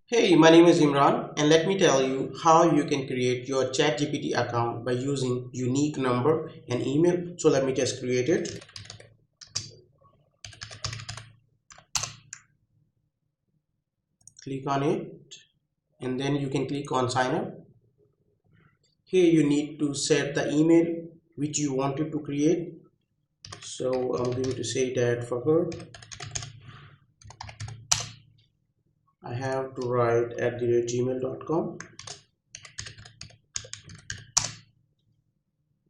Hey, my name is Imran and let me tell you how you can create your ChatGPT account by using unique number and email. So let me just create it. Click on it and then you can click on sign up. Here you need to set the email which you wanted to create. So I'm going to say that for her. I have to write at gmail.com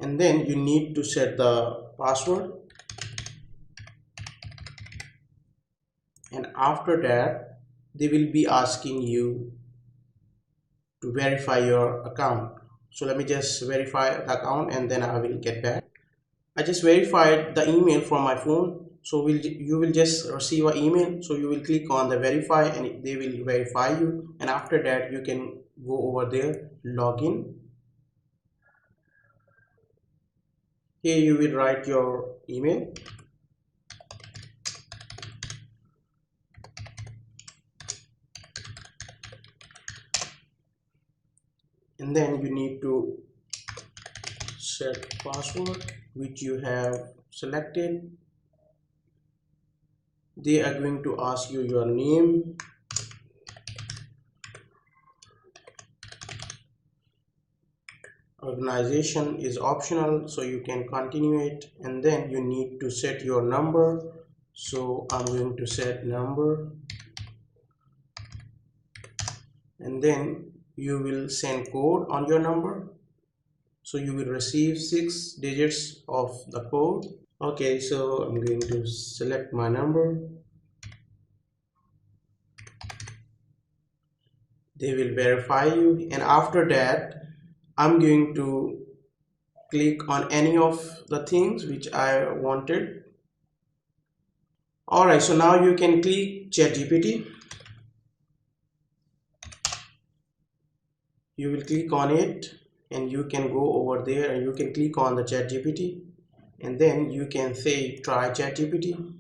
and then you need to set the password, and after that they will be asking you to verify your account. So let me just verify the account and then I will get back. I just verified the email from my phone, so you will just receive an email. So you will click on the verify and they will verify you, and after that you can go over there, login. Here you will write your email and then you need to set password which you have selected. They are going to ask you your name, organization is optional so you can continue it, and then you need to set your number. So I'm going to set number and then you will send code on your number, so you will receive 6 digits of the code. Okay, so I'm going to select my number. They will verify you, and after that I'm going to click on any of the things which I wanted. Alright, so now you can click ChatGPT. You will click on it and you can go over there and you can click on the ChatGPT and then you can say try ChatGPT.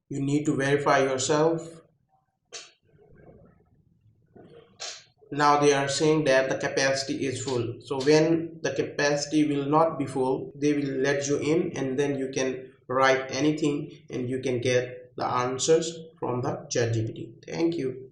You need to verify yourself. Now they are saying that the capacity is full. So when the capacity will not be full, they will let you in and then you can write anything and you can get the answers from the ChatGPT. Thank you.